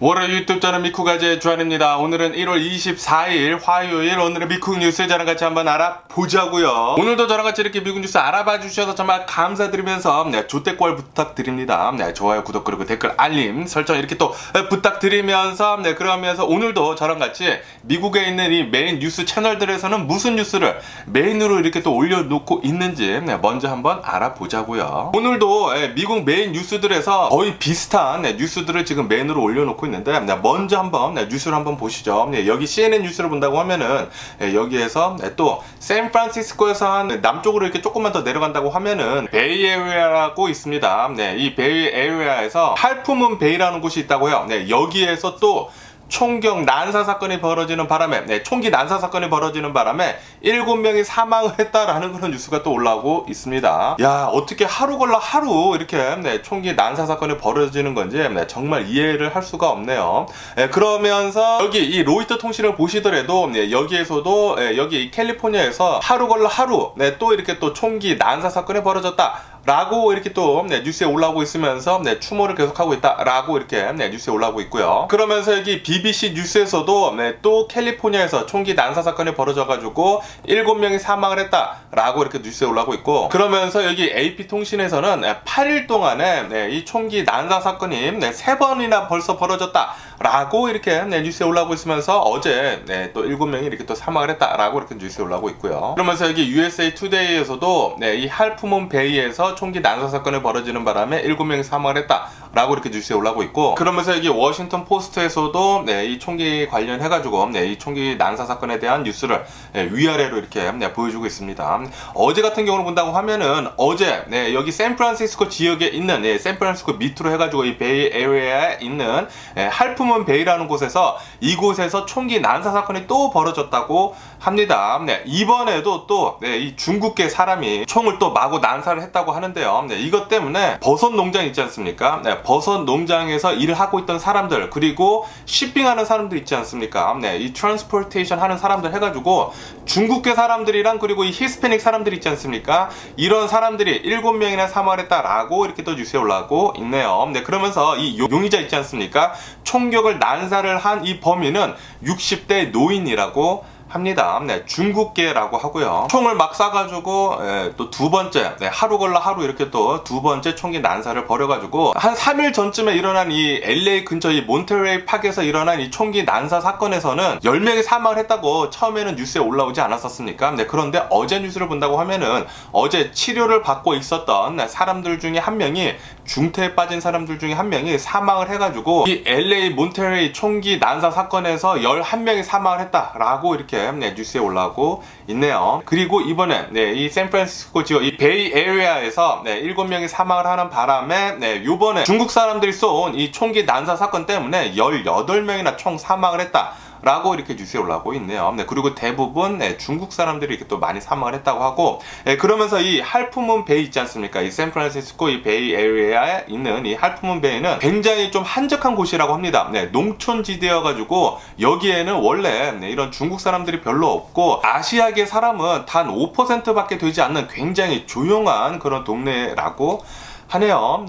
월요일 유튜브 저는 미쿠가제의 주한입니다. 오늘은 1월 24일 화요일, 오늘은 미국 뉴스 저랑 같이 한번 알아보자고요. 오늘도 저랑 같이 이렇게 미국 뉴스 알아봐 주셔서 정말 감사드리면서 조댓글 부탁드립니다. 좋아요, 구독, 그리고 댓글, 알림 설정 이렇게 또 부탁드리면서 그러면서 오늘도 저랑 같이 미국에 있는 이 메인 뉴스 채널들에서는 무슨 뉴스를 메인으로 이렇게 또 올려놓고 있는지 먼저 한번 알아보자고요. 오늘도 미국 메인 뉴스들에서 거의 비슷한 뉴스들을 지금 메인으로 올려놓고 있는데 먼저 한번 뉴스를 한번 보시죠. 여기 CNN 뉴스를 본다고 하면은 여기에서 또 샌프란시스코에서 한 남쪽으로 이렇게 조금만 더 내려간다고 하면은 베이에리아라고 있습니다. 이 베이에리아에서 할프문 베이라는 곳이 있다고요. 여기에서 또 총격 난사 사건이 벌어지는 바람에 총기 난사 사건이 벌어지는 바람에 7명이 사망을 했다라는 그런 뉴스가 또 올라오고 있습니다. 야, 어떻게 하루 걸러 하루 이렇게 총기 난사 사건이 벌어지는 건지 정말 이해를 할 수가 없네요. 그러면서 여기 이 로이터 통신을 보시더라도 여기에서도 여기 캘리포니아에서 하루 걸러 하루 또 이렇게 또 총기 난사 사건이 벌어졌다 라고 이렇게 또 뉴스에 올라오고 있으면서 추모를 계속하고 있다 라고 이렇게 뉴스에 올라오고 있고요. 그러면서 여기 BBC 뉴스에서도 또 캘리포니아에서 총기 난사 사건이 벌어져가지고 7명이 사망을 했다 라고 이렇게 뉴스에 올라오고 있고, 그러면서 여기 AP통신에서는 8일 동안에 이 총기 난사 사건이 3번이나 벌써 벌어졌다 라고 이렇게 뉴스에 올라오고 있으면서 어제 또 7명이 이렇게 또 사망을 했다 라고 이렇게 뉴스에 올라오고 있고요. 그러면서 여기 USA 투데이에서도 이 할프문 베이에서 총기 난사 사건이 벌어지는 바람에 7명이 사망을 했다 라고 이렇게 뉴스에 올라오고 있고, 그러면서 여기 워싱턴 포스트에서도 이 총기 관련해가지고 이 총기 난사 사건에 대한 뉴스를 위아래로 이렇게 보여주고 있습니다. 어제 같은 경우를 본다고 하면은 어제 여기 샌프란시스코 지역에 있는 샌프란시스코 밑으로 해가지고 이 베이 에리아에 있는 할프문 베이라는 곳에서 이곳에서 총기 난사 사건이 또 벌어졌다고 합니다. 이번에도 또 이 중국계 사람이 총을 또 마구 난사를 했다고 하는데요. 이것 때문에 버섯 농장 있지 않습니까? 버섯 농장에서 일을 하고 있던 사람들, 그리고 shipping하는 사람들 있지 않습니까? 이 transportation 하는 사람들 해가지고 중국계 사람들이랑 그리고 이 히스패닉 사람들 있지 않습니까? 이런 사람들이 7명이나 사망을 했다라고 이렇게 또 뉴스에 올라오고 있네요. 그러면서 이 용의자 있지 않습니까? 총격을 난사를 한 이 범인은 60대 노인이라고 합니다. 중국계라고 하고요. 총을 막 쏴가지고 또 두 번째 하루 걸러 하루 이렇게 또 두 번째 총기 난사를 벌여가지고 한 3일 전쯤에 일어난 이 LA 근처 이 몬테레이 팍에서 일어난 이 총기 난사 사건에서는 10명이 사망을 했다고 처음에는 뉴스에 올라오지 않았었습니까? 그런데 어제 뉴스를 본다고 하면은 어제 치료를 받고 있었던 사람들 중에 한 명이, 중태에 빠진 사람들 중에 한 명이 사망을 해가지고 이 LA 몬테레이 총기 난사 사건에서 11명이 사망을 했다라고 이렇게 뉴스에 올라오고 있네요. 그리고 이번에 이 샌프란시스코 지역 이 베이 에리아에서 7명이 사망을 하는 바람에 이번에 중국 사람들이 쏜 이 총기 난사 사건 때문에 18명이나 총 사망을 했다 라고 이렇게 뉴스에 올라오고 있네요. 그리고 대부분 중국 사람들이 이렇게 또 많이 사망을 했다고 하고, 그러면서 이 할프문 베이 있지 않습니까? 이 샌프란시스코 이 베이 에리아에 있는 이 할프문 베이는 굉장히 좀 한적한 곳이라고 합니다. 농촌지대여가지고 여기에는 원래 이런 중국 사람들이 별로 없고 아시아계 사람은 단 5%밖에 되지 않는 굉장히 조용한 그런 동네라고 하네요.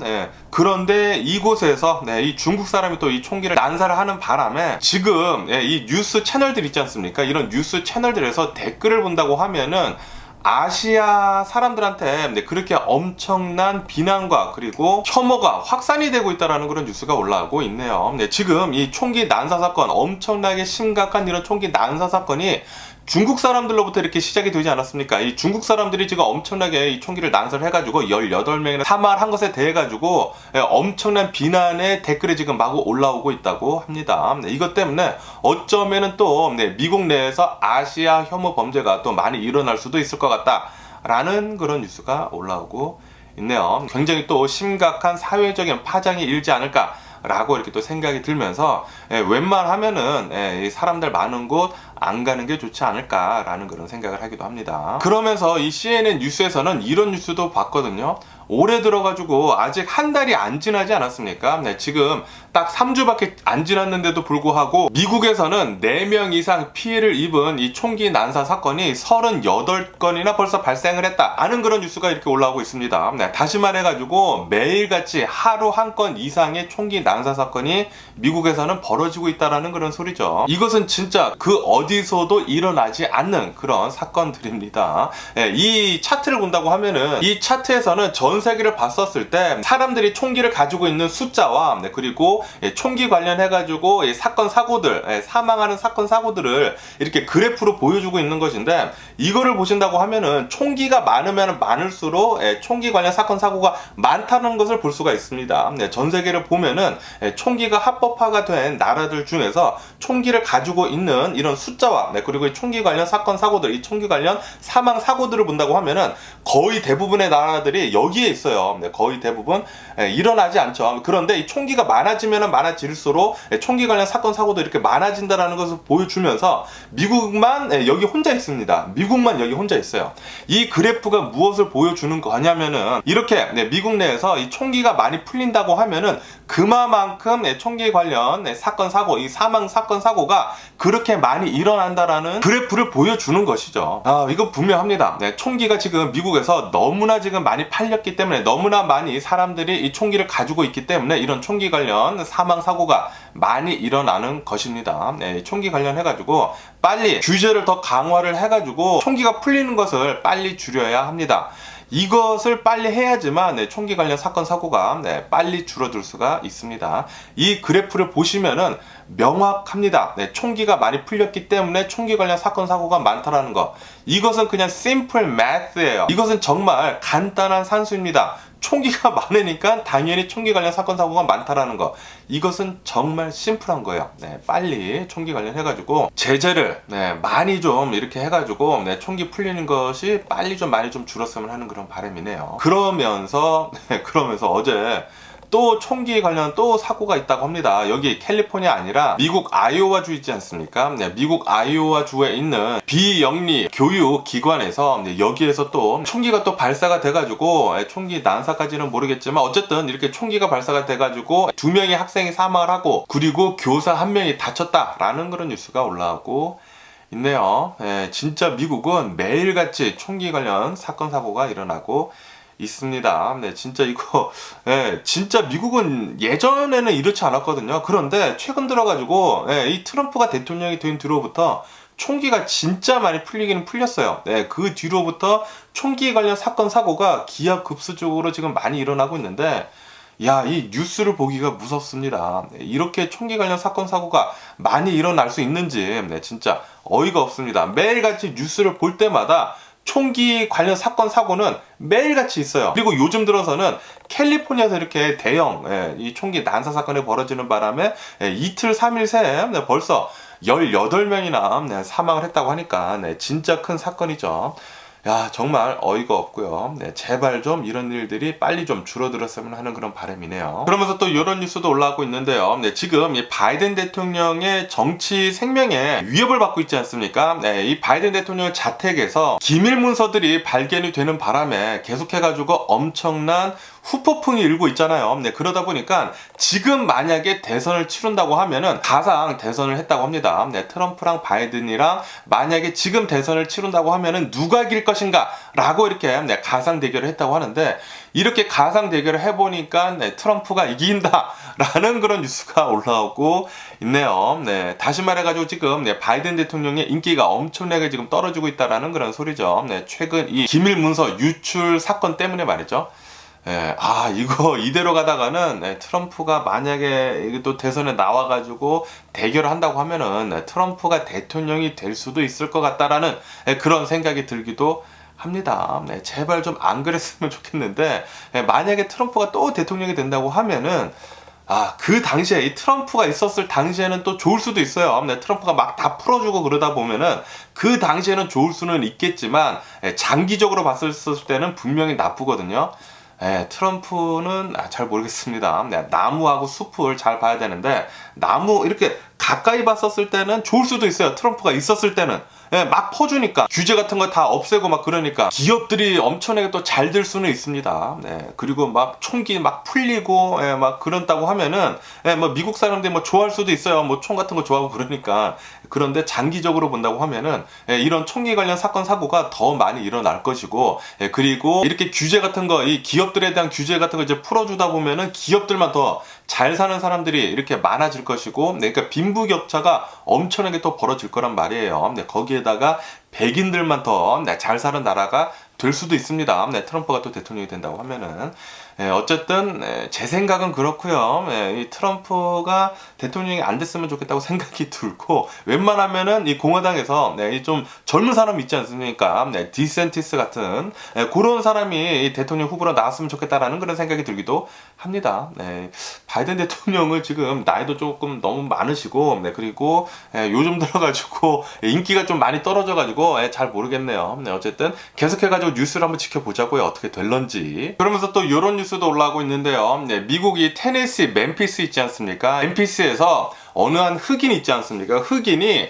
그런데 이곳에서 이 중국 사람이 또 이 총기를 난사를 하는 바람에 지금 이 뉴스 채널들 있지 않습니까? 이런 뉴스 채널들에서 댓글을 본다고 하면은 아시아 사람들한테 그렇게 엄청난 비난과 그리고 혐오가 확산이 되고 있다는 그런 뉴스가 올라오고 있네요. 지금 이 총기 난사 사건, 엄청나게 심각한 이런 총기 난사 사건이 중국 사람들로부터 이렇게 시작이 되지 않았습니까? 이 중국 사람들이 지금 엄청나게 이 총기를 난사를 해가지고 18명이나 사망을 한 것에 대해 가지고 엄청난 비난의 댓글이 지금 마구 올라오고 있다고 합니다. 이것 때문에 어쩌면은 또 미국 내에서 아시아 혐오 범죄가 또 많이 일어날 수도 있을 것 같다라는 그런 뉴스가 올라오고 있네요. 굉장히 또 심각한 사회적인 파장이 일지 않을까 라고 이렇게 또 생각이 들면서 웬만하면은 사람들 많은 곳 안 가는 게 좋지 않을까라는 그런 생각을 하기도 합니다. 그러면서 이 CNN 뉴스에서는 이런 뉴스도 봤거든요. 올해 들어가지고 아직 한 달이 안 지나지 않았습니까? 지금 딱 3주밖에 안 지났는데도 불구하고 미국에서는 4명 이상 피해를 입은 이 총기 난사 사건이 38건이나 벌써 발생을 했다 하는 그런 뉴스가 이렇게 올라오고 있습니다. 다시 말해가지고 매일같이 하루 한 건 이상의 총기 난사 사건이 미국에서는 벌어지고 있다라는 그런 소리죠. 이것은 진짜 그 어디서도 일어나지 않는 그런 사건들입니다. 이 차트를 본다고 하면은 이 차트에서는 전 세계를 봤었을 때 사람들이 총기를 가지고 있는 숫자와 그리고 총기 관련해가지고 사건 사고들, 사망하는 사건 사고들을 이렇게 그래프로 보여주고 있는 것인데, 이거를 보신다고 하면은 총기가 많으면 많을수록 총기 관련 사건 사고가 많다는 것을 볼 수가 있습니다. 전 세계를 보면은 총기가 합법화가 된 나라들 중에서 총기를 가지고 있는 이런 숫자와 그리고 총기 관련 사건 사고들, 이 총기 관련 사망 사고들을 본다고 하면은 거의 대부분의 나라들이 여기에 있어요. 거의 대부분 일어나지 않죠. 그런데 이 총기가 많아지면 많아질수록 총기 관련 사건 사고도 이렇게 많아진다는 것을 보여주면서 미국만 여기 혼자 있습니다. 미국만 여기 혼자 있어요. 이 그래프가 무엇을 보여주는 거냐면은 이렇게 미국 내에서 이 총기가 많이 풀린다고 하면은 그만큼 총기 관련 사건 사고, 이 사망 사건 사고가 그렇게 많이 일어난다라는 그래프를 보여주는 것이죠. 이거 분명합니다. 총기가 지금 미국에서 너무나 지금 많이 팔렸기 때문에, 너무나 많이 사람들이 이 총기를 가지고 있기 때문에 이런 총기 관련 사망 사고가 많이 일어나는 것입니다. 총기 관련해가지고 빨리 규제를 더 강화를 해가지고 총기가 풀리는 것을 빨리 줄여야 합니다. 이것을 빨리 해야지만 총기 관련 사건 사고가 빨리 줄어들 수가 있습니다. 이 그래프를 보시면은 명확합니다. 총기가 많이 풀렸기 때문에 총기 관련 사건 사고가 많다라는 거. 이것은 그냥 simple math예요. 이것은 정말 간단한 산수입니다. 총기가 많으니까 당연히 총기 관련 사건 사고가 많다라는 거. 이것은 정말 심플한 거예요. 빨리 총기 관련해가지고 제재를 많이 좀 이렇게 해가지고 총기 풀리는 것이 빨리 좀 많이 좀 줄었으면 하는 그런 바람이네요. 그러면서 어제 또 총기 관련 또 사고가 있다고 합니다. 여기 캘리포니아 아니라 미국 아이오와주 있지 않습니까? 미국 아이오와주에 있는 비영리 교육기관에서 여기에서 또 총기가 또 발사가 돼가지고, 총기 난사까지는 모르겠지만 어쨌든 이렇게 총기가 발사가 돼가지고 2명의 학생이 사망을 하고 그리고 교사 1명이 다쳤다라는 그런 뉴스가 올라오고 있네요. 진짜 미국은 매일같이 총기 관련 사건 사고가 일어나고 있습니다. 진짜 이거, 진짜 미국은 예전에는 이렇지 않았거든요. 그런데 최근 들어가지고, 이 트럼프가 대통령이 된 뒤로부터 총기가 진짜 많이 풀리기는 풀렸어요. 그 뒤로부터 총기 관련 사건 사고가 기하급수적으로 지금 많이 일어나고 있는데, 이 뉴스를 보기가 무섭습니다. 이렇게 총기 관련 사건 사고가 많이 일어날 수 있는지 진짜 어이가 없습니다. 매일같이 뉴스를 볼 때마다 총기 관련 사건 사고는 매일같이 있어요. 그리고 요즘 들어서는 캘리포니아에서 이렇게 대형 이 총기 난사 사건이 벌어지는 바람에 이틀 3일 새에 벌써 18명이나 사망을 했다고 하니까 진짜 큰 사건이죠. 정말 어이가 없고요. 제발 좀 이런 일들이 빨리 좀 줄어들었으면 하는 그런 바람이네요. 그러면서 또 이런 뉴스도 올라오고 있는데요. 지금 이 바이든 대통령의 정치 생명에 위협을 받고 있지 않습니까? 이 바이든 대통령 자택에서 기밀 문서들이 발견이 되는 바람에 계속해가지고 엄청난 후폭풍이 일고 있잖아요. 그러다 보니까 지금 만약에 대선을 치른다고 하면은 가상 대선을 했다고 합니다. 트럼프랑 바이든이랑 만약에 지금 대선을 치른다고 하면은 누가 이길 것인가 라고 이렇게 가상 대결을 했다고 하는데, 이렇게 가상 대결을 해보니까 트럼프가 이긴다 라는 그런 뉴스가 올라오고 있네요. 다시 말해가지고 지금 바이든 대통령의 인기가 엄청나게 지금 떨어지고 있다라는 그런 소리죠. 최근 이 기밀 문서 유출 사건 때문에 말이죠. 이거 이대로 가다가는 트럼프가 만약에 또 대선에 나와가지고 대결을 한다고 하면은 트럼프가 대통령이 될 수도 있을 것 같다라는 그런 생각이 들기도 합니다. 제발 좀 안 그랬으면 좋겠는데, 만약에 트럼프가 또 대통령이 된다고 하면은 그 당시에 이 트럼프가 있었을 당시에는 또 좋을 수도 있어요. 트럼프가 막 다 풀어주고 그러다 보면은 그 당시에는 좋을 수는 있겠지만 장기적으로 봤을 때는 분명히 나쁘거든요. 트럼프는 잘 모르겠습니다. 나무하고 숲을 잘 봐야 되는데, 나무 이렇게 가까이 봤었을 때는 좋을 수도 있어요. 트럼프가 있었을 때는. 막 퍼주니까 규제 같은 거 다 없애고 막 그러니까 기업들이 엄청나게 또 잘 될 수는 있습니다. 그리고 막 총기 막 풀리고 막 그런다고 하면은 뭐 미국 사람들이 뭐 좋아할 수도 있어요. 뭐 총 같은 거 좋아하고 그러니까. 그런데 장기적으로 본다고 하면은 이런 총기 관련 사건 사고가 더 많이 일어날 것이고, 그리고 이렇게 규제 같은 거, 이 기업들에 대한 규제 같은 거 이제 풀어주다 보면은 기업들만 더 잘 사는 사람들이 이렇게 많아질 것이고, 그러니까 빈부격차가 엄청나게 또 벌어질 거란 말이에요. 거기에다가 백인들만 더 잘 사는 나라가 될 수도 있습니다. 트럼프가 또 대통령이 된다고 하면은. 어쨌든 제 생각은 그렇고요. 이 트럼프가 대통령이 안 됐으면 좋겠다고 생각이 들고, 웬만하면은 이 공화당에서 이 좀 젊은 사람 있지 않습니까? 디센티스 같은 그런 사람이 이 대통령 후보로 나왔으면 좋겠다라는 그런 생각이 들기도 합니다. 바이든 대통령은 지금 나이도 조금 너무 많으시고, 그리고 요즘 들어가지고 인기가 좀 많이 떨어져가지고 잘 모르겠네요. 어쨌든 계속해가지고 뉴스를 한번 지켜보자고요. 어떻게 될런지. 그러면서 또 이런 뉴스도 올라오고 있는데요. 미국이 테네시 멤피스 있지 않습니까? 멤피스에서 어느 한 흑인 있지 않습니까? 흑인이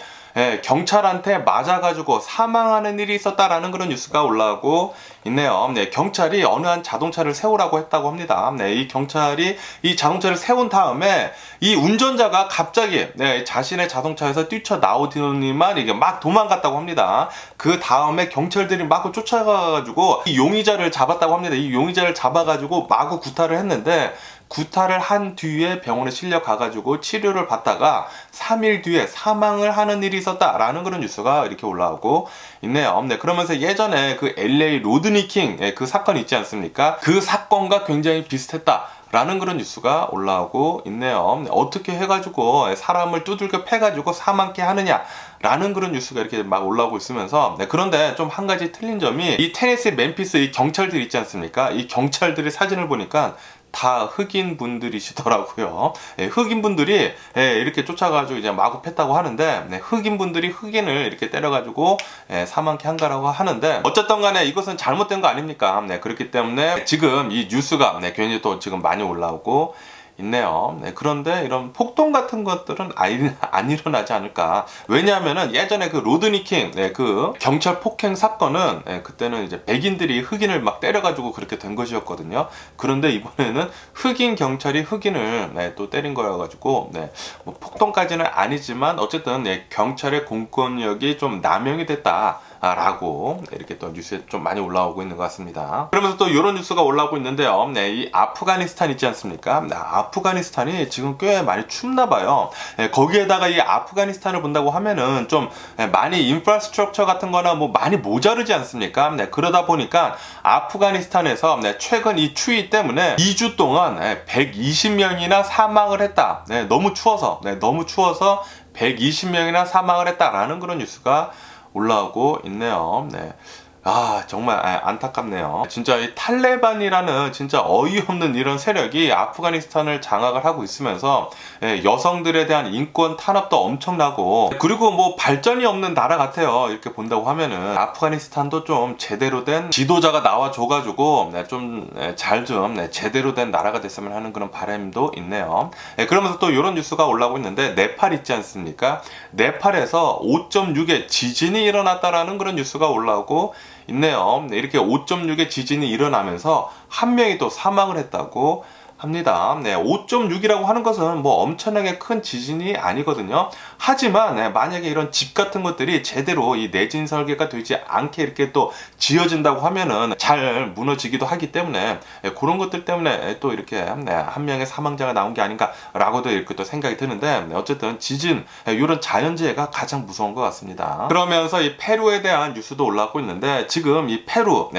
경찰한테 맞아가지고 사망하는 일이 있었다라는 그런 뉴스가 올라오고 있네요. 경찰이 어느 한 자동차를 세우라고 했다고 합니다. 이 경찰이 이 자동차를 세운 다음에 이 운전자가 갑자기 자신의 자동차에서 뛰쳐나오더니만 이게 막 도망갔다고 합니다. 그 다음에 경찰들이 마구 쫓아가가지고 이 용의자를 잡았다고 합니다. 이 용의자를 잡아가지고 마구 구타를 했는데, 구타를 한 뒤에 병원에 실려 가가지고 치료를 받다가 3일 뒤에 사망을 하는 일이 있었다라는 그런 뉴스가 이렇게 올라오고 있네요. 그러면서 예전에 그 LA 로드니 킹 그 사건 있지 않습니까? 그 사건과 굉장히 비슷했다 라는 그런 뉴스가 올라오고 있네요. 어떻게 해가지고 사람을 두들겨 패가지고 사망케 하느냐 라는 그런 뉴스가 이렇게 막 올라오고 있으면서, 그런데 좀 한 가지 틀린 점이 이 테네시 멤피스 이 경찰들 있지 않습니까? 이 경찰들의 사진을 보니까 다 흑인 분들이시더라고요. 흑인 분들이 이렇게 쫓아가지고 이제 마구 팼다고 하는데, 흑인 분들이 흑인을 이렇게 때려가지고 사망케 한 거라고 하는데, 어쨌든 간에 이것은 잘못된 거 아닙니까? 그렇기 때문에 지금 이 뉴스가 괜히 또 지금 많이 올라오고 있네요. 그런데 이런 폭동 같은 것들은 안 일어나지 않을까. 왜냐하면은 예전에 그 로드니 킹 그 경찰 폭행 사건은 그때는 이제 백인들이 흑인을 막 때려가지고 그렇게 된 것이었거든요. 그런데 이번에는 흑인 경찰이 흑인을 또 때린 거여가지고 뭐 폭동까지는 아니지만 어쨌든 경찰의 공권력이 좀 남용이 됐다 라고 이렇게 또 뉴스에 좀 많이 올라오고 있는 것 같습니다. 그러면서 또 이런 뉴스가 올라오고 있는데요. 이 아프가니스탄 있지 않습니까? 아프가니스탄이 지금 꽤 많이 춥나 봐요. 거기에다가 이 아프가니스탄을 본다고 하면은 좀 많이 인프라스트럭처 같은 거나 뭐 많이 모자르지 않습니까? 그러다 보니까 아프가니스탄에서 최근 이 추위 때문에 2주 동안 120명이나 사망을 했다. 너무 추워서 120명이나 사망을 했다라는 그런 뉴스가 올라오고 있네요. 정말 안타깝네요. 진짜 이 탈레반이라는 진짜 어이없는 이런 세력이 아프가니스탄을 장악을 하고 있으면서 여성들에 대한 인권 탄압도 엄청나고, 그리고 뭐 발전이 없는 나라 같아요. 이렇게 본다고 하면은 아프가니스탄도 좀 제대로 된 지도자가 나와줘가지고 좀 제대로 된 나라가 됐으면 하는 그런 바람도 있네요. 그러면서 또 이런 뉴스가 올라오고 있는데, 네팔 있지 않습니까? 네팔에서 5.6의 지진이 일어났다라는 그런 뉴스가 올라오고 있네요. 이렇게 5.6의 지진이 일어나면서 한 명이 또 사망을 했다고 합니다. 5.6이라고 하는 것은 뭐 엄청나게 큰 지진이 아니거든요. 하지만 만약에 이런 집 같은 것들이 제대로 이 내진 설계가 되지 않게 이렇게 또 지어진다고 하면은 잘 무너지기도 하기 때문에 그런 것들 때문에 또 이렇게 한 명의 사망자가 나온 게 아닌가라고도 이렇게 또 생각이 드는데, 어쨌든 지진 이런 자연재해가 가장 무서운 것 같습니다. 그러면서 이 페루에 대한 뉴스도 올라오고 있는데, 지금 이 페루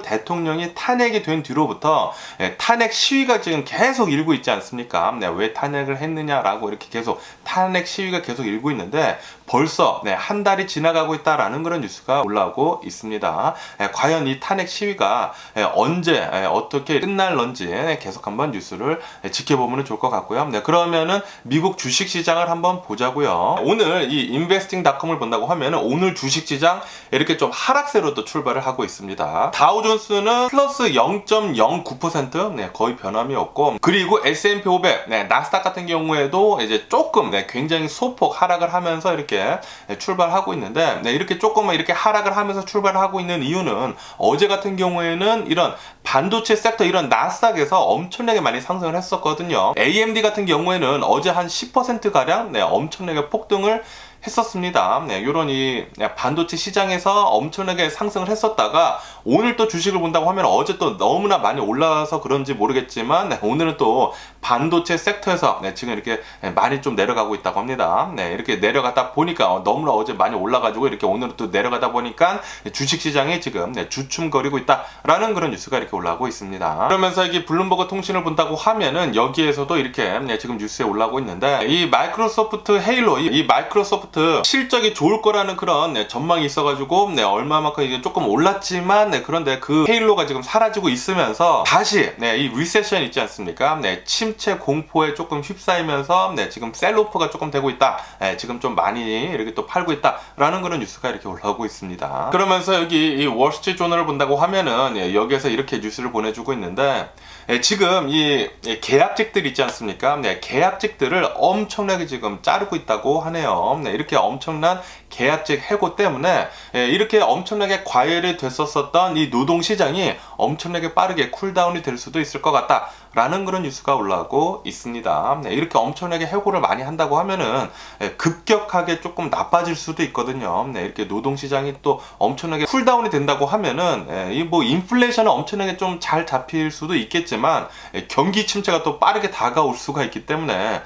대통령이 탄핵이 된 뒤로부터 탄핵 시위가 지금 계속 일고 있지 않습니까? 왜 탄핵을 했느냐라고 이렇게 계속 탄핵 시위가 계속 일고 있는데, 벌써 한 달이 지나가고 있다라는 그런 뉴스가 올라오고 있습니다. 과연 이 탄핵 시위가 언제 어떻게 끝날런지 계속 한번 뉴스를 지켜보면 좋을 것 같고요. 그러면은 미국 주식시장을 한번 보자고요. 오늘 이 investing.com을 본다고 하면은 오늘 주식시장 이렇게 좀 하락세로 또 출발을 하고 있습니다. 다우존스는 플러스 0.09%, 거의 변함이 없고, 떨어졌고, 그리고 S&P 500, 나스닥 같은 경우에도 이제 조금 굉장히 소폭 하락을 하면서 이렇게 출발하고 있는데, 이렇게 조금 이렇게 하락을 하면서 출발하고 있는 이유는 어제 같은 경우에는 이런 반도체 섹터 이런 나스닥에서 엄청나게 많이 상승을 했었거든요. AMD 같은 경우에는 어제 한 10% 가량 엄청나게 폭등을 했었습니다. 요런 이 반도체 시장에서 엄청나게 상승을 했었다가 오늘 또 주식을 본다고 하면 어제 또 너무나 많이 올라서 그런지 모르겠지만 오늘은 또 반도체 섹터에서 지금 이렇게 많이 좀 내려가고 있다고 합니다. 이렇게 내려가다 보니까 너무나 어제 많이 올라가지고 이렇게 오늘은 또 내려가다 보니까 주식 시장이 지금 주춤거리고 있다라는 그런 뉴스가 이렇게 올라오고 있습니다. 그러면서 이게 블룸버그 통신을 본다고 하면은 여기에서도 이렇게 지금 뉴스에 올라오고 있는데, 이 마이크로소프트 헤일로, 이 마이크로소프트 실적이 좋을 거라는 그런 전망이 있어가지고 얼마만큼 이제 조금 올랐지만 그런데 그 헤일로가 지금 사라지고 있으면서 다시 이 리세션 있지 않습니까? 침체 공포에 조금 휩싸이면서 지금 셀로프가 조금 되고 있다. 지금 좀 많이 이렇게 또 팔고 있다라는 그런 뉴스가 이렇게 올라오고 있습니다. 그러면서 여기 이 월스트리트 조널을 본다고 하면은 여기에서 이렇게 뉴스를 보내주고 있는데, 지금 이 계약직들 있지 않습니까? 계약직들을 엄청나게 지금 자르고 있다고 하네요. 이렇게 엄청난 계약직 해고 때문에 이렇게 엄청나게 과열이 됐었던 이 노동시장이 엄청나게 빠르게 쿨다운이 될 수도 있을 것 같다 라는 그런 뉴스가 올라오고 있습니다. 이렇게 엄청나게 해고를 많이 한다고 하면은 급격하게 조금 나빠질 수도 있거든요. 이렇게 노동시장이 또 엄청나게 쿨다운이 된다고 하면은 이 뭐 인플레이션은 엄청나게 좀 잘 잡힐 수도 있겠지만 경기 침체가 또 빠르게 다가올 수가 있기 때문에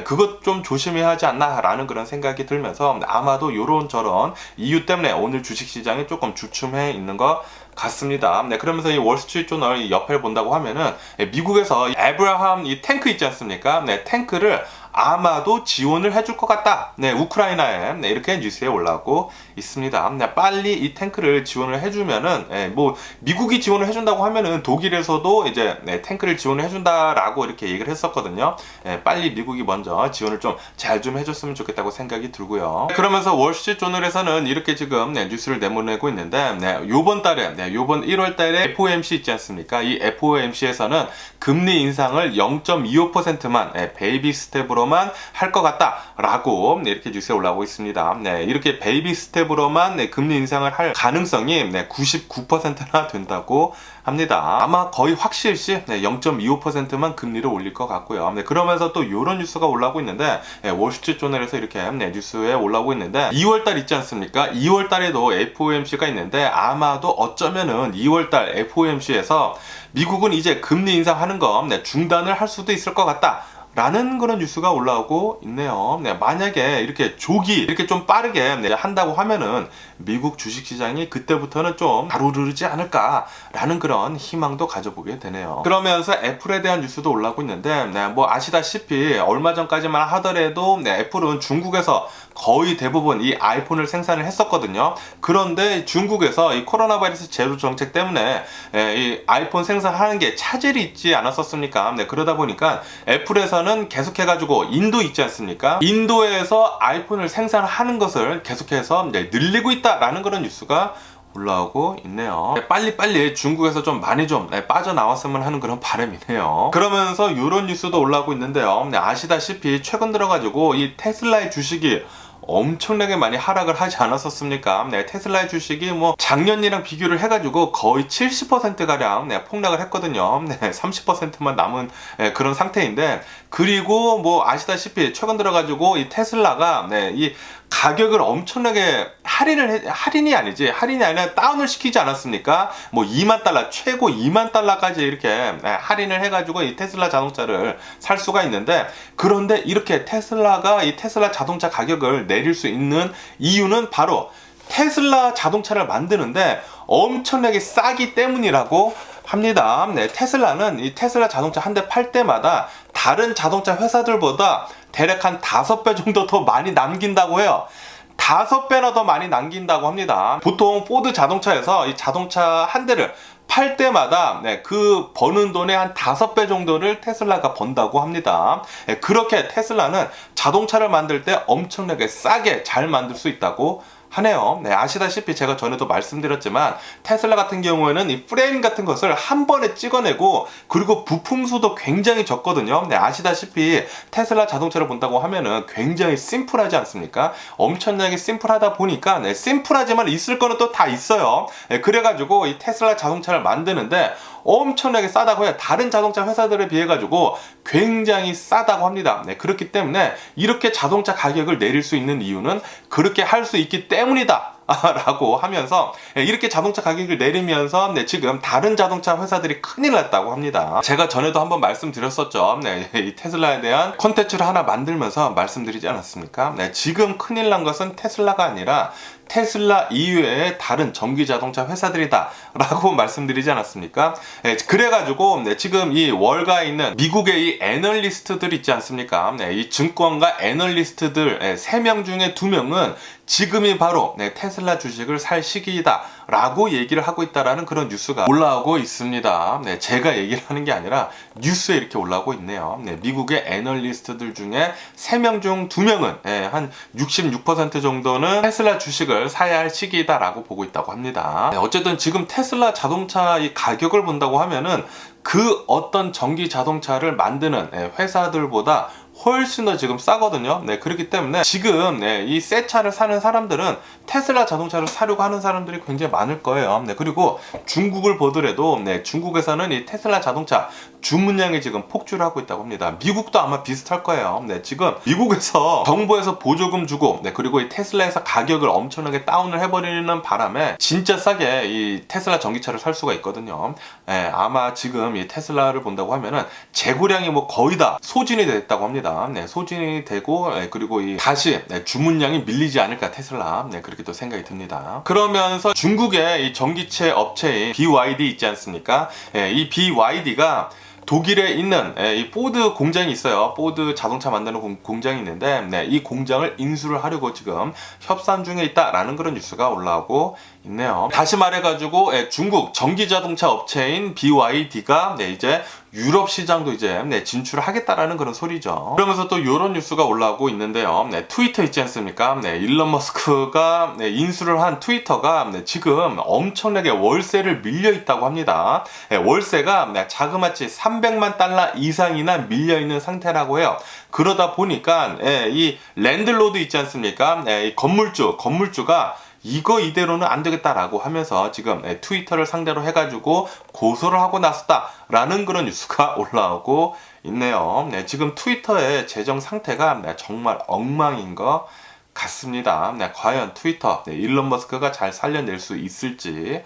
그것 좀 조심해야 하지 않나 라는 그런 생각이 들면서 아마도 요런 저런 이유 때문에 오늘 주식시장이 조금 주춤해 있는 것 같습니다. 그러면서 이 월스트리트 조널 이 옆을 본다고 하면은 미국에서 에브라함 이 탱크 있지 않습니까? 탱크를 아마도 지원을 해줄 것 같다. 우크라이나에 이렇게 뉴스에 올라오고 있습니다. 빨리 이 탱크를 지원을 해주면은 뭐 미국이 지원을 해준다고 하면은 독일에서도 이제 탱크를 지원을 해준다라고 이렇게 얘기를 했었거든요. 빨리 미국이 먼저 지원을 좀 잘 좀 해줬으면 좋겠다고 생각이 들고요. 그러면서 월스트리트 조널에서는 이렇게 지금 뉴스를 내보내고 있는데, 요번 달에 요번 1월 달에 FOMC 있지 않습니까? 이 FOMC에서는 금리 인상을 0.25%만 베이비 스텝으로만 할 것 같다라고 이렇게 뉴스에 올라오고 있습니다. 이렇게 베이비 스텝으로만 금리 인상을 할 가능성이 99%나 된다고 합니다. 아마 거의 확실시 0.25%만 금리를 올릴 것 같고요. 그러면서 또 이런 뉴스가 올라오고 있는데, 월스트리트 조널에서 이렇게 뉴스에 올라오고 있는데, 2월달 있지 않습니까? 2월달에도 FOMC가 있는데 아마도 어쩌면은 2월달 FOMC에서 미국은 이제 금리 인상하는 거 중단을 할 수도 있을 것 같다 라는 그런 뉴스가 올라오고 있네요. 만약에 이렇게 조기 이렇게 좀 빠르게 한다고 하면은 미국 주식시장이 그때부터는 좀 잘 오르지 않을까라는 그런 희망도 가져보게 되네요. 그러면서 애플에 대한 뉴스도 올라오고 있는데, 뭐 아시다시피 얼마 전까지만 하더라도 애플은 중국에서 거의 대부분 이 아이폰을 생산을 했었거든요. 그런데 중국에서 이 코로나 바이러스 제로 정책 때문에 이 아이폰 생산하는 게 차질이 있지 않았었습니까? 그러다 보니까 애플에서는 계속해가지고 인도 있지 않습니까? 인도에서 아이폰을 생산하는 것을 계속해서 늘리고 있다라는 그런 뉴스가 올라오고 있네요. 빨리빨리 중국에서 좀 많이 좀 빠져나왔으면 하는 그런 바람이네요. 그러면서 이런 뉴스도 올라오고 있는데요. 아시다시피 최근 들어가지고 이 테슬라의 주식이 엄청나게 많이 하락을 하지 않았었습니까? 테슬라의 주식이 뭐 작년이랑 비교를 해가지고 거의 70%가량 폭락을 했거든요. 30%만 남은 그런 상태인데, 그리고 뭐 아시다시피 최근 들어가지고 이 테슬라가 이 가격을 엄청나게 할인이 아니라 다운을 시키지 않았습니까? 뭐 2만 달러, 최고 2만 달러까지 이렇게 할인을 해가지고 이 테슬라 자동차를 살 수가 있는데, 그런데 이렇게 테슬라가 이 테슬라 자동차 가격을 내릴 수 있는 이유는 바로 테슬라 자동차를 만드는데 엄청나게 싸기 때문이라고 합니다. 테슬라는 이 테슬라 자동차 한 대 팔 때마다 다른 자동차 회사들보다 대략 한 5배 정도 더 많이 남긴다고 해요. 5배나 더 많이 남긴다고 합니다. 보통 포드 자동차에서 이 자동차 한 대를 팔 때마다 그 버는 돈의 한 5배 정도를 테슬라가 번다고 합니다. 그렇게 테슬라는 자동차를 만들 때 엄청나게 싸게 잘 만들 수 있다고 하네요. 네, 아시다시피 제가 전에도 말씀드렸지만 테슬라 같은 경우에는 이 프레임 같은 것을 한 번에 찍어내고 그리고 부품수도 굉장히 적거든요. 네, 아시다시피 테슬라 자동차를 본다고 하면은 굉장히 심플하지 않습니까? 엄청나게 심플하다 보니까 네, 심플하지만 있을 거는 또 다 있어요. 네, 그래가지고 이 테슬라 자동차를 만드는데 엄청나게 싸다고 해요. 다른 자동차 회사들에 비해 가지고 굉장히 싸다고 합니다. 네, 그렇기 때문에 이렇게 자동차 가격을 내릴 수 있는 이유는 그렇게 할 수 있기 때문이다 라고 하면서 이렇게 자동차 가격을 내리면서 지금 다른 자동차 회사들이 큰일 났다고 합니다. 제가 전에도 한번 말씀드렸었죠. 이 테슬라에 대한 콘텐츠를 하나 만들면서 말씀드리지 않았습니까? 지금 큰일 난 것은 테슬라가 아니라 테슬라 이외의 다른 전기 자동차 회사들이다 라고 말씀드리지 않았습니까? 그래가지고 지금 이 월가에 있는 미국의 이 애널리스트들 있지 않습니까? 이 증권가 애널리스트들 3명 중에 2명은 지금이 바로 테슬라 주식을 살 시기이다 라고 얘기를 하고 있다라는 그런 뉴스가 올라오고 있습니다. 제가 얘기를 하는 게 아니라 뉴스에 이렇게 올라오고 있네요. 미국의 애널리스트들 중에 3명 중 2명은 한 66% 정도는 테슬라 주식을 사야 할 시기이다 라고 보고 있다고 합니다. 어쨌든 지금 테슬라 자동차 이 가격을 본다고 하면은 그 어떤 전기 자동차를 만드는 회사들보다 훨씬 더 지금 싸거든요. 그렇기 때문에 지금 이 새 차를 사는 사람들은 테슬라 자동차를 사려고 하는 사람들이 굉장히 많을 거예요. 그리고 중국을 보더라도 중국에서는 이 테슬라 자동차 주문량이 지금 폭주를 하고 있다고 합니다. 미국도 아마 비슷할 거예요. 지금 미국에서 정부에서 보조금 주고 그리고 이 테슬라에서 가격을 엄청나게 다운을 해버리는 바람에 진짜 싸게 이 테슬라 전기차를 살 수가 있거든요. 아마 지금 이 테슬라를 본다고 하면은 재고량이 뭐 거의 다 소진이 됐다고 합니다. 소진이 되고 그리고 다시 주문량이 밀리지 않을까 테슬라 그렇게 또 생각이 듭니다. 그러면서 중국의 이 전기체 업체인 BYD 있지 않습니까? 이 BYD가 독일에 있는 이 포드 공장이 있어요. 포드 자동차 만드는 공장이 있는데 이 공장을 인수를 하려고 지금 협상 중에 있다라는 그런 뉴스가 올라오고 있네요. 다시 말해가지고 중국 전기자동차 업체인 BYD가 이제 유럽 시장도 이제 진출을 하겠다라는 그런 소리죠. 그러면서 또 이런 뉴스가 올라오고 있는데요. 트위터 있지 않습니까? 일론 머스크가 인수를 한 트위터가 지금 엄청나게 월세를 밀려 있다고 합니다. 월세가 자그마치 300만 달러 이상이나 밀려 있는 상태라고 해요. 그러다 보니까 이 랜드로드 있지 않습니까? 이 건물주가 이거 이대로는 안 되겠다라고 하면서 지금 트위터를 상대로 해가지고 고소를 하고 나섰다라는 그런 뉴스가 올라오고 있네요. 지금 트위터의 재정 상태가 정말 엉망인 것 같습니다. 과연 트위터 일론 머스크가 잘 살려낼 수 있을지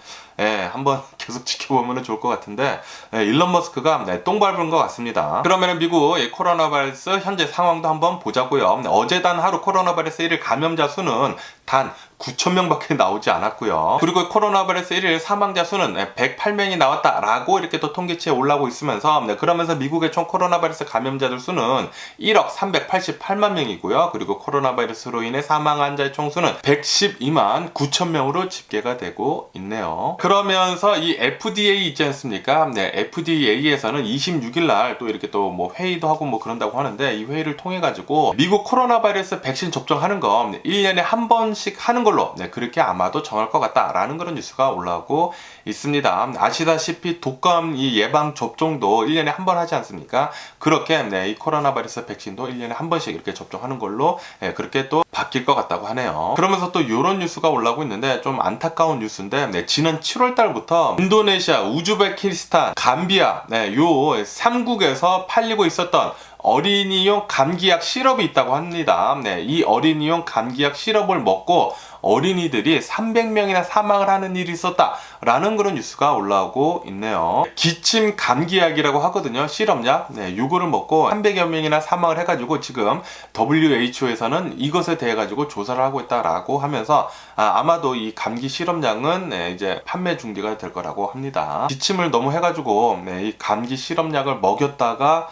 한번 계속 지켜보면 좋을 것 같은데 일론 머스크가 똥 밟은 것 같습니다. 그러면 미국 코로나 바이러스 현재 상황도 한번 보자고요. 어제 단 하루 코로나 바이러스 1일 감염자 수는 단 9,000명밖에 나오지 않았고요. 그리고 코로나 바이러스 1일 사망자 수는 108명이 나왔다라고 이렇게 또 통계치에 올라오고 있으면서 그러면서 미국의 총 코로나 바이러스 감염자들 수는 1억 388만 명이고요. 그리고 코로나 바이러스로 인해 사망 환자의 총수는 112만 9천 명으로 집계가 되고 있네요. 그러면서 이 FDA 있지 않습니까? FDA에서는 26일 날 또 이렇게 또 뭐 회의도 하고 뭐 그런다고 하는데 이 회의를 통해 가지고 미국 코로나 바이러스 백신 접종하는 거 1년에 한 번씩 하는 걸로 그렇게 아마도 정할 것 같다라는 그런 뉴스가 올라오고 있습니다. 아시다시피 독감 이 예방 접종도 1년에 한 번 하지 않습니까? 그렇게 이 코로나 바이러스 백신도 1년에 한 번씩 이렇게 접종하는 걸로 그렇게 또 바뀔 것 같다고 하네요. 그러면서 또 이런 뉴스가 올라오고 있는데 좀 안타까운 뉴스인데 지난 7월 달부터 인도네시아, 우즈베키스탄, 감비아 요 3국에서 팔리고 있었던 어린이용 감기약 시럽이 있다고 합니다. 이 어린이용 감기약 시럽을 먹고 어린이들이 300명이나 사망을 하는 일이 있었다라는 그런 뉴스가 올라오고 있네요. 기침 감기약이라고 하거든요. 시럽약. 이거를 먹고 300여 명이나 사망을 해가지고 지금 WHO에서는 이것에 대해 가지고 조사를 하고 있다라고 하면서 아마도 이 감기 시럽약은 이제 판매 중지가 될 거라고 합니다. 기침을 너무 해가지고 이 감기 시럽약을 먹였다가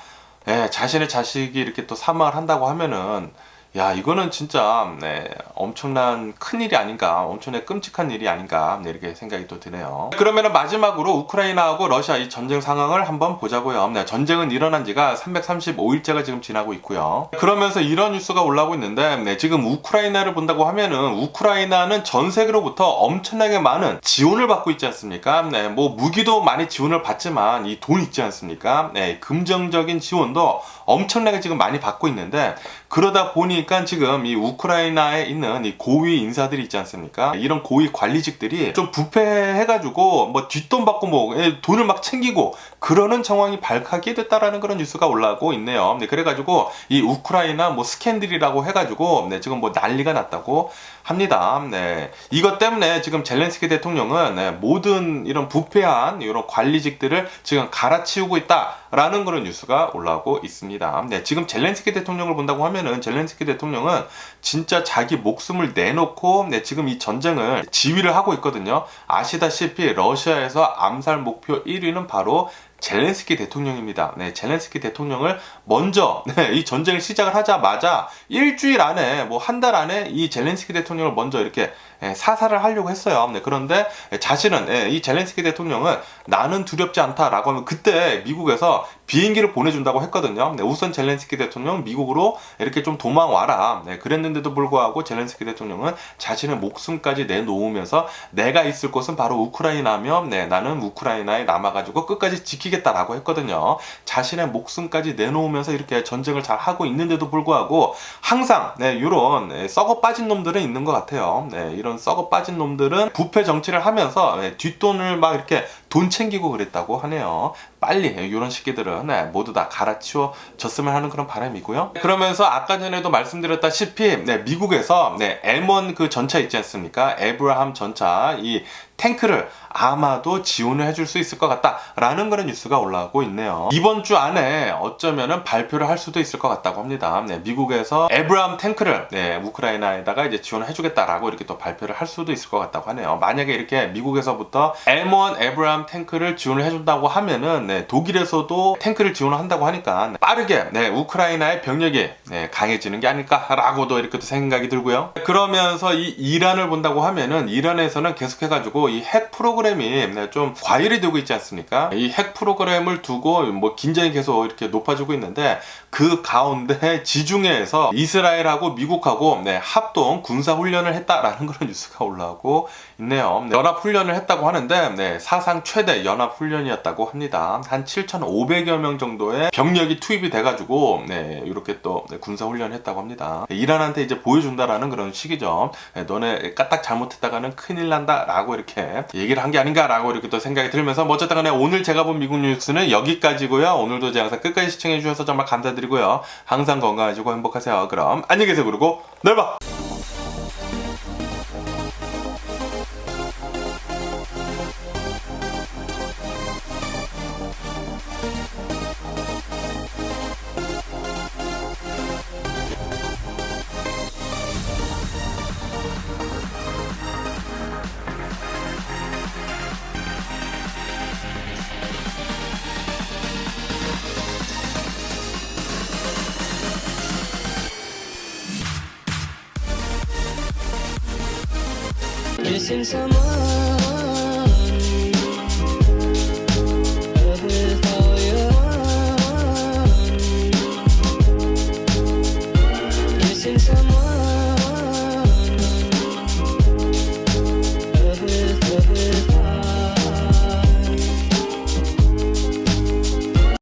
자신의 자식이 이렇게 또 사망을 한다고 하면은 야, 이거는 진짜 엄청난 큰일이 아닌가, 엄청나게 끔찍한 일이 아닌가, 이렇게 생각이 또 드네요. 그러면 마지막으로 우크라이나하고 러시아 이 전쟁 상황을 한번 보자고요. 전쟁은 일어난 지가 335일째가 지금 지나고 있고요. 그러면서 이런 뉴스가 올라오고 있는데, 지금 우크라이나를 본다고 하면은 우크라이나는 전 세계로부터 엄청나게 많은 지원을 받고 있지 않습니까? 뭐 무기도 많이 지원을 받지만 이 돈 있지 않습니까? 금전적인 지원도 엄청나게 지금 많이 받고 있는데, 그러다 보니까 지금 이 우크라이나에 있는 이 고위 인사들이 있지 않습니까? 이런 고위 관리직들이 좀 부패해가지고 뭐 뒷돈 받고 뭐 돈을 막 챙기고 그러는 정황이 발칵이 됐다라는 그런 뉴스가 올라오고 있네요. 그래가지고 이 우크라이나 뭐 스캔들이라고 해가지고 지금 뭐 난리가 났다고 합니다. 이것 때문에 지금 젤렌스키 대통령은 모든 이런 부패한 이런 관리직들을 지금 갈아치우고 있다라는 그런 뉴스가 올라오고 있습니다. 지금 젤렌스키 대통령을 본다고 하면은 젤렌스키 대통령은 진짜 자기 목숨을 내놓고 지금 이 전쟁을 지휘를 하고 있거든요. 아시다시피 러시아에서 암살 목표 1위는 바로 젤렌스키 대통령입니다. 젤렌스키 대통령을 먼저 이 전쟁을 시작을 하자마자 일주일 안에 뭐 한 달 안에 이 젤렌스키 대통령을 먼저 이렇게 사살을 하려고 했어요. 그런데 자신은 이 젤렌스키 대통령은 나는 두렵지 않다라고 하면 그때 미국에서 비행기를 보내준다고 했거든요. 우선 젤렌스키 대통령 미국으로 이렇게 좀 도망와라. 그랬는데도 불구하고 젤렌스키 대통령은 자신의 목숨까지 내놓으면서 내가 있을 곳은 바로 우크라이나며 나는 우크라이나에 남아가지고 끝까지 지키겠다라고 했거든요. 자신의 목숨까지 내놓으면서 이렇게 전쟁을 잘 하고 있는데도 불구하고 항상 이런 썩어 빠진 놈들은 있는 것 같아요. 이런 썩어 빠진 놈들은 부패 정치를 하면서 뒷돈을 막 이렇게 돈 챙기고 그랬다고 하네요. 빨리 이런 시기들은 모두 다 갈아치워졌으면 하는 그런 바람이고요. 그러면서 아까 전에도 말씀드렸다시피 미국에서 M1 그 전차 있지 않습니까? 에브라함 전차 이 탱크를 아마도 지원을 해줄 수 있을 것 같다라는 그런 뉴스가 올라오고 있네요. 이번 주 안에 어쩌면은 발표를 할 수도 있을 것 같다고 합니다. 미국에서 에브라함 탱크를 우크라이나에다가 이제 지원을 해주겠다라고 이렇게 또 발표를 할 수도 있을 것 같다고 하네요. 만약에 이렇게 미국에서부터 M1 에브라함 탱크를 지원을 해준다고 하면은 독일에서도 탱크를 지원을 한다고 하니까 빠르게 우크라이나의 병력이 강해지는 게 아닐까라고도 이렇게 또 생각이 들고요. 그러면서 이 이란을 본다고 하면은 이란에서는 계속해가지고 이 핵 프로그램이 좀 과열이 되고 있지 않습니까? 이 핵 프로그램을 두고 뭐 긴장이 계속 이렇게 높아지고 있는데 그 가운데 지중해에서 이스라엘하고 미국하고 합동 군사훈련을 했다라는 그런 뉴스가 올라오고 있네요. 연합훈련을 했다고 하는데 사상 최대 연합훈련이었다고 합니다. 한 7,500여 명 정도의 병력이 투입이 돼가지고 이렇게 또 군사훈련을 했다고 합니다. 이란한테 이제 보여준다라는 그런 식이죠. 너네 까딱 잘못했다가는 큰일 난다라고 이렇게 얘기를 한 게 아닌가라고 이렇게 또 생각이 들면서 뭐 어쨌든 간에 오늘 제가 본 미국 뉴스는 여기까지고요. 오늘도 제 영상 끝까지 시청해 주셔서 정말 감사드리고요. 항상 건강하시고 행복하세요. 그럼 안녕히 계세요. 그리고 내일 봐. Missing someone